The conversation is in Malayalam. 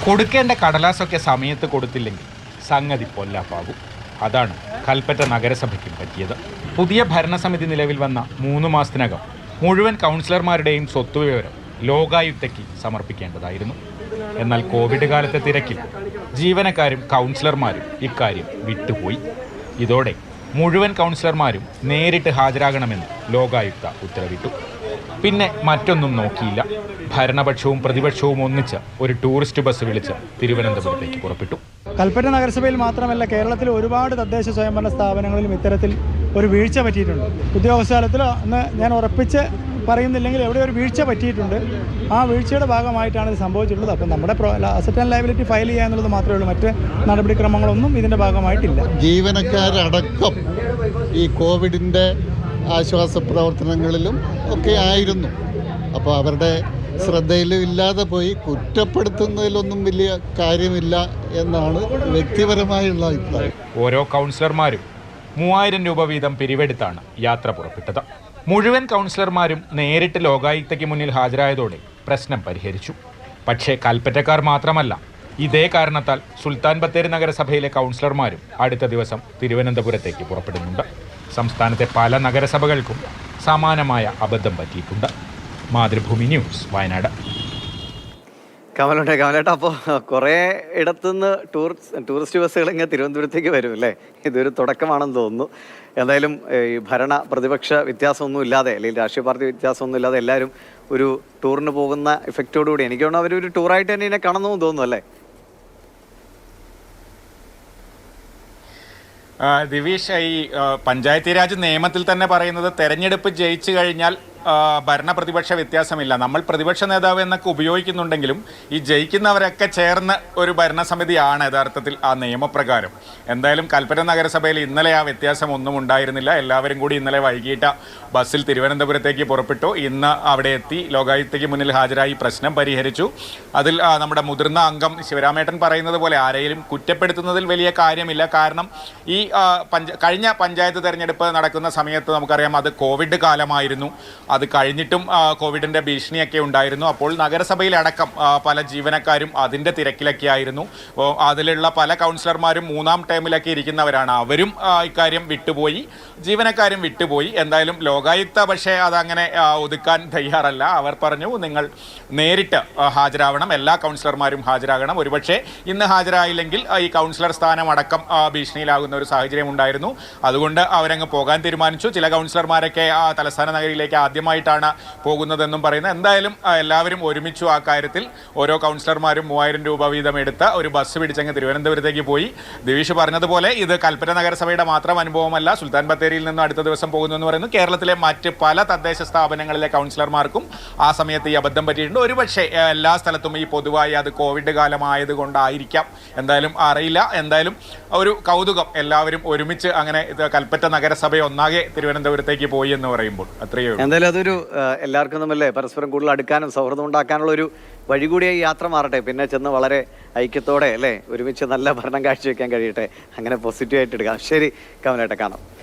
കൊടുക്കേണ്ട കടലാസൊക്കെ സമയത്ത് കൊടുത്തില്ലെങ്കിൽ സംഗതി പൊല്ലാപ്പാകും. അതാണ് കൽപ്പറ്റ നഗരസഭയ്ക്കും പറ്റിയത്. പുതിയ ഭരണസമിതി നിലവിൽ വന്ന 3 മാസത്തിനകം മുഴുവൻ കൗൺസിലർമാരുടെയും സ്വത്തുവിവരം ലോകായുക്തയ്ക്ക് സമർപ്പിക്കേണ്ടതായിരുന്നു. എന്നാൽ കോവിഡ് കാലത്തെ തിരക്കിൽ ജീവനക്കാരും കൗൺസിലർമാരും ഇക്കാര്യം വിട്ടുപോയി. ഇതോടെ മുഴുവൻ കൗൺസിലർമാരും നേരിട്ട് ഹാജരാകണമെന്ന് ലോകായുക്ത ഉത്തരവിട്ടു. പിന്നെ മറ്റൊന്നും നോക്കിയില്ല. ഭരണപക്ഷവും പ്രതിപക്ഷവും ഒന്നിച്ച് ഒരു ടൂറിസ്റ്റ് ബസ് വിളിച്ച് തിരുവനന്തപുരത്തേക്ക് പുറപ്പെട്ടു. കൽപ്പറ്റ നഗരസഭയിൽ മാത്രമല്ല, കേരളത്തിലെ ഒരുപാട് തദ്ദേശ സ്വയംഭരണ സ്ഥാപനങ്ങളിലും ഇത്തരത്തിൽ ഒരു വീഴ്ച പറ്റിയിട്ടുണ്ട്. ഉദ്യോഗസ്ഥതലത്തിൽ അന്ന് ഞാൻ ഉറപ്പിച്ച് പറയുന്നില്ലെങ്കിൽ എവിടെ ഒരു വീഴ്ച പറ്റിയിട്ടുണ്ട്. ആ വീഴ്ചയുടെ ഭാഗമായിട്ടാണ് ഇത് സംഭവിച്ചിട്ടുള്ളത്. അപ്പം നമ്മുടെ അസറ്റ് ആൻഡ് ലയബിലിറ്റി ഫയൽ ചെയ്യുക എന്നുള്ളത് മാത്രമേ ഉള്ളൂ. മറ്റ് നടപടിക്രമങ്ങളൊന്നും ഇതിൻ്റെ ഭാഗമായിട്ടില്ല. ജീവനക്കാരടക്കം ഈ കോവിഡിൻ്റെ ആശ്വാസ പ്രവർത്തനങ്ങളിലും ഒക്കെ ആയിരുന്നു. അപ്പോൾ അവരുടെ ശ്രദ്ധയിലും ഇല്ലാതെ പോയി. കുറ്റപ്പെടുത്തുന്നതിലൊന്നും വലിയ കാര്യമില്ല എന്നാണ് വ്യക്തിപരമായുള്ള അഭിപ്രായം. ഓരോ കൗൺസിലർമാരും 3000 രൂപ വീതം പിരിവെടുത്താണ് യാത്ര പുറപ്പെട്ടത്. മുഴുവൻ കൗൺസിലർമാരും നേരിട്ട് ലോകായുക്തയ്ക്ക് മുന്നിൽ ഹാജരായതോടെ പ്രശ്നം പരിഹരിച്ചു. പക്ഷേ കൽപ്പറ്റക്കാർ മാത്രമല്ല, ഇതേ കാരണത്താൽ സുൽത്താൻ ബത്തേരി നഗരസഭയിലെ കൗൺസിലർമാരും അടുത്ത ദിവസം തിരുവനന്തപുരത്തേക്ക് പുറപ്പെടുന്നുണ്ട്. സംസ്ഥാനത്തെ പല നഗരസഭകൾക്കും സമാനമായ അബദ്ധം പറ്റിയിട്ടുണ്ട്. മാതൃഭൂമി ന്യൂസ്, വയനാട്. കമലേട്ടാ, അപ്പോൾ കുറേ ഇടത്തുനിന്ന് ടൂറിസ്റ്റ് ബസ്സുകൾ ഇങ്ങനെ തിരുവനന്തപുരത്തേക്ക് വരും അല്ലേ? ഇതൊരു തുടക്കമാണെന്ന് തോന്നുന്നു. എന്തായാലും ഈ ഭരണ പ്രതിപക്ഷ വ്യത്യാസമൊന്നും ഇല്ലാതെ, അല്ലെങ്കിൽ രാഷ്ട്രീയ പാർട്ടി വ്യത്യാസമൊന്നും ഇല്ലാതെ എല്ലാവരും ഒരു ടൂറിന് പോകുന്ന ഇഫക്റ്റോടുകൂടി എനിക്ക് തോന്നുന്നു അവരൊരു ടൂറായിട്ട് തന്നെ ഇതിനെ കാണണമെന്ന് തോന്നുന്നു അല്ലേ? ദിവീഷ്, ഈ പഞ്ചായത്തി രാജ് നിയമത്തിൽ തന്നെ പറയുന്നത് തെരഞ്ഞെടുപ്പ് ജയിച്ചു കഴിഞ്ഞാൽ ഭരണ പ്രതിപക്ഷ വ്യത്യാസമില്ല. നമ്മൾ പ്രതിപക്ഷ നേതാവ് എന്നൊക്കെ ഉപയോഗിക്കുന്നുണ്ടെങ്കിലും ഈ ജയിക്കുന്നവരൊക്കെ ചേർന്ന് ഒരു ഭരണസമിതിയാണ് യഥാർത്ഥത്തിൽ ആ നിയമപ്രകാരം. എന്തായാലും കൽപ്പറ്റ നഗരസഭയിൽ ഇന്നലെ ആ വ്യത്യാസം ഒന്നും ഉണ്ടായിരുന്നില്ല. എല്ലാവരും കൂടി ഇന്നലെ വൈകിട്ട് ബസ്സിൽ തിരുവനന്തപുരത്തേക്ക് പുറപ്പെട്ടു. ഇന്ന് അവിടെ എത്തി ലോകായുക്തയ്ക്ക് മുന്നിൽ ഹാജരായി പ്രശ്നം പരിഹരിച്ചു. അതിൽ നമ്മുടെ മുതിർന്ന അംഗം ശിവരാമേട്ടൻ പറയുന്നത് പോലെ ആരെയും കുറ്റപ്പെടുത്തുന്നതിൽ വലിയ കാര്യമില്ല. കാരണം ഈ കഴിഞ്ഞ പഞ്ചായത്ത് തെരഞ്ഞെടുപ്പ് നടക്കുന്ന സമയത്ത് നമുക്കറിയാം അത് കോവിഡ് കാലമായിരുന്നു. അത് കഴിഞ്ഞിട്ടും കോവിഡിൻ്റെ ഭീഷണിയൊക്കെ ഉണ്ടായിരുന്നു. അപ്പോൾ നഗരസഭയിലടക്കം പല ജീവനക്കാരും അതിൻ്റെ തിരക്കിലൊക്കെ ആയിരുന്നു. അതിലുള്ള പല കൗൺസിലർമാരും 3ാം ടേമിലൊക്കെ ഇരിക്കുന്നവരാണ്. അവരും ഇക്കാര്യം വിട്ടുപോയി, ജീവനക്കാരും വിട്ടുപോയി. എന്തായാലും ലോകായുക്ത പക്ഷേ അതങ്ങനെ ഒതുക്കാൻ തയ്യാറല്ല. അവർ പറഞ്ഞു, നിങ്ങൾ നേരിട്ട് ഹാജരാവണം, എല്ലാ കൗൺസിലർമാരും ഹാജരാകണം. ഒരുപക്ഷെ ഇന്ന് ഹാജരായില്ലെങ്കിൽ ഈ കൗൺസിലർ സ്ഥാനം അടക്കം ഭീഷണിയിലാകുന്ന ഒരു സാഹചര്യം ഉണ്ടായിരുന്നു. അതുകൊണ്ട് അവരങ്ങ് പോകാൻ തീരുമാനിച്ചു. ചില കൗൺസിലർമാരൊക്കെ തലസ്ഥാന നഗരിയിലേക്ക് ആദ്യമായിട്ടാണ് പോകുന്നതെന്നും പറയുന്നത്. എന്തായാലും എല്ലാവരും ഒരുമിച്ചു ആ കാര്യത്തിൽ. ഓരോ കൗൺസിലർമാരും 3000 രൂപ വീതം എടുത്ത് ഒരു ബസ് പിടിച്ചങ്ങ് തിരുവനന്തപുരത്തേക്ക് പോയി. ദിവീഷ് പറഞ്ഞതുപോലെ ഇത് കൽപ്പറ്റ നഗരസഭയുടെ മാത്രം അനുഭവമല്ല. സുൽത്താൻ ബത്തേരിയിൽ നിന്നും അടുത്ത ദിവസം പോകുന്നു എന്ന് പറയുന്നു. കേരളത്തിലെ മറ്റ് പല തദ്ദേശ സ്ഥാപനങ്ങളിലെ കൗൺസിലർമാർക്കും ആ സമയത്ത് ഈ അബദ്ധം പറ്റിയിട്ടുണ്ട്. ഒരുപക്ഷെ എല്ലാ സ്ഥലത്തും ഈ പൊതുവായി അത് കോവിഡ് കാലമായത് കൊണ്ടായിരിക്കാം, എന്തായാലും അറിയില്ല. എന്തായാലും ഒരു കൗതുകം, എല്ലാവരും ഒരുമിച്ച് അങ്ങനെ കൽപ്പറ്റ നഗരസഭ ഒന്നാകെ തിരുവനന്തപുരത്തേക്ക് പോയി എന്ന് പറയുമ്പോൾ അത്രയേ ഉള്ളൂ. എന്തായാലും അതൊരു എല്ലാവർക്കും തമ്മിലല്ലേ പരസ്പരം കൂടുതൽ അടുക്കാനും സൗഹൃദം ഉണ്ടാക്കാനുള്ള ഒരു വഴി കൂടിയായി യാത്ര മാറട്ടെ. പിന്നെ ചെന്ന് വളരെ ഐക്യത്തോടെ അല്ലേ ഒരുമിച്ച് നല്ല ഭരണം കാഴ്ചവെക്കാൻ കഴിയട്ടെ. അങ്ങനെ പോസിറ്റീവായിട്ട് എടുക്കാം. ശരി കമലേട്ട, കാണാം.